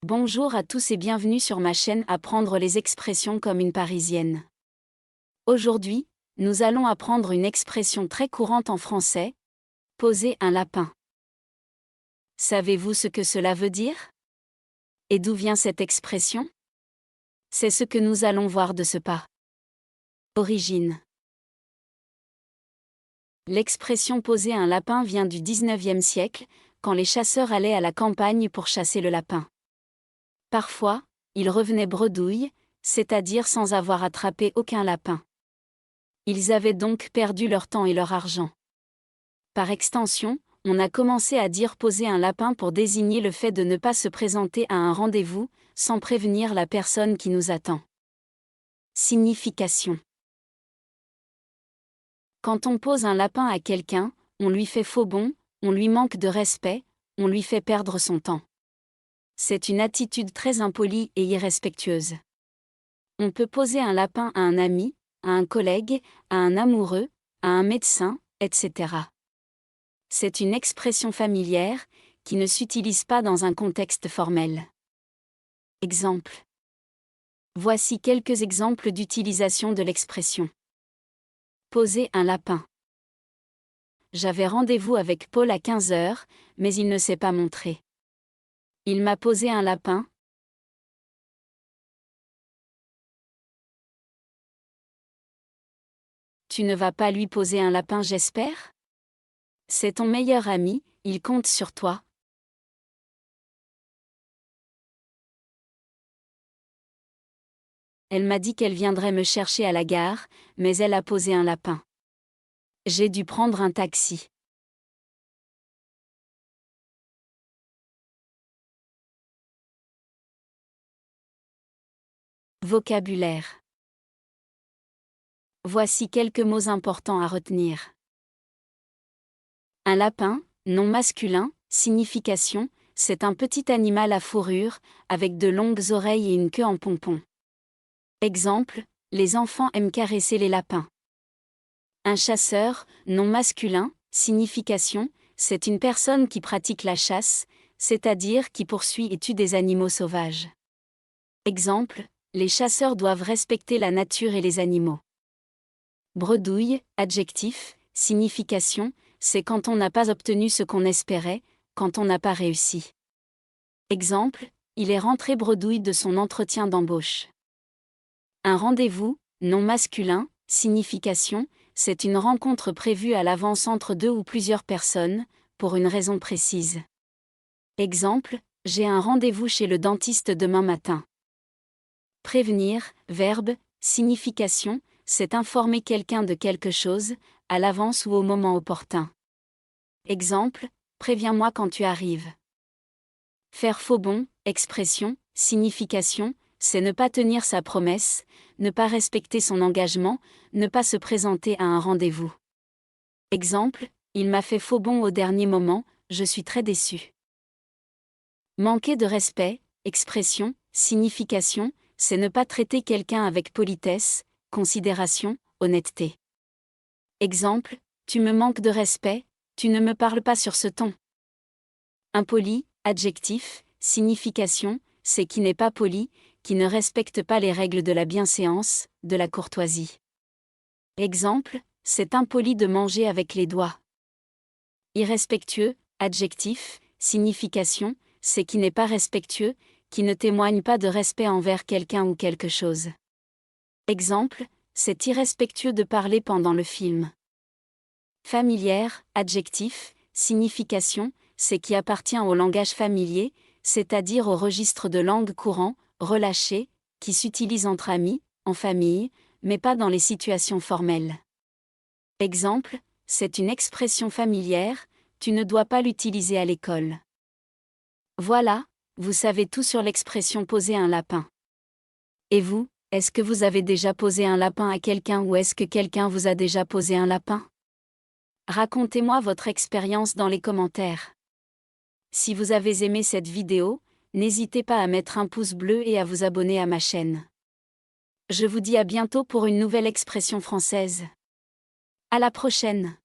Bonjour à tous et bienvenue sur ma chaîne Apprendre les expressions comme une Parisienne. Aujourd'hui, nous allons apprendre une expression très courante en français, poser un lapin. Savez-vous ce que cela veut dire? Et d'où vient cette expression? C'est ce que nous allons voir de ce pas. Origine. L'expression poser un lapin vient du 19e siècle, quand les chasseurs allaient à la campagne pour chasser le lapin. Parfois, ils revenaient bredouilles, c'est-à-dire sans avoir attrapé aucun lapin. Ils avaient donc perdu leur temps et leur argent. Par extension, on a commencé à dire poser un lapin pour désigner le fait de ne pas se présenter à un rendez-vous, sans prévenir la personne qui nous attend. Signification. Quand on pose un lapin à quelqu'un, on lui fait faux bond, on lui manque de respect, on lui fait perdre son temps. C'est une attitude très impolie et irrespectueuse. On peut poser un lapin à un ami, à un collègue, à un amoureux, à un médecin, etc. C'est une expression familière, qui ne s'utilise pas dans un contexte formel. Exemple. Voici quelques exemples d'utilisation de l'expression. Poser un lapin. J'avais rendez-vous avec Paul à 15h, mais il ne s'est pas montré. Il m'a posé un lapin. Tu ne vas pas lui poser un lapin, j'espère? C'est ton meilleur ami, il compte sur toi. Elle m'a dit qu'elle viendrait me chercher à la gare, mais elle a posé un lapin. J'ai dû prendre un taxi. Vocabulaire. Voici quelques mots importants à retenir. Un lapin, nom masculin, signification, c'est un petit animal à fourrure, avec de longues oreilles et une queue en pompon. Exemple, les enfants aiment caresser les lapins. Un chasseur, nom masculin, signification, c'est une personne qui pratique la chasse, c'est-à-dire qui poursuit et tue des animaux sauvages. Exemple, les chasseurs doivent respecter la nature et les animaux. Bredouille, adjectif, signification, c'est quand on n'a pas obtenu ce qu'on espérait, quand on n'a pas réussi. Exemple, il est rentré bredouille de son entretien d'embauche. Un rendez-vous, nom masculin, signification, c'est une rencontre prévue à l'avance entre deux ou plusieurs personnes, pour une raison précise. Exemple, j'ai un rendez-vous chez le dentiste demain matin. Prévenir, verbe, signification, c'est informer quelqu'un de quelque chose, à l'avance ou au moment opportun. Exemple, préviens-moi quand tu arrives. Faire faux bond, expression, signification, c'est ne pas tenir sa promesse, ne pas respecter son engagement, ne pas se présenter à un rendez-vous. Exemple, il m'a fait faux bond au dernier moment, je suis très déçu. Manquer de respect, expression, signification, c'est ne pas traiter quelqu'un avec politesse, considération, honnêteté. Exemple, tu me manques de respect, tu ne me parles pas sur ce ton. Impoli, adjectif, signification, c'est qui n'est pas poli, qui ne respecte pas les règles de la bienséance, de la courtoisie. Exemple, c'est impoli de manger avec les doigts. Irrespectueux, adjectif, signification, c'est qui n'est pas respectueux, qui ne témoigne pas de respect envers quelqu'un ou quelque chose. Exemple, c'est irrespectueux de parler pendant le film. Familière, adjectif, signification, c'est qui appartient au langage familier, c'est-à-dire au registre de langue courant, relâché, qui s'utilise entre amis, en famille, mais pas dans les situations formelles. Exemple, c'est une expression familière, tu ne dois pas l'utiliser à l'école. Voilà, vous savez tout sur l'expression poser un lapin. Et vous, est-ce que vous avez déjà posé un lapin à quelqu'un ou est-ce que quelqu'un vous a déjà posé un lapin? Racontez-moi votre expérience dans les commentaires. Si vous avez aimé cette vidéo, n'hésitez pas à mettre un pouce bleu et à vous abonner à ma chaîne. Je vous dis à bientôt pour une nouvelle expression française. À la prochaine!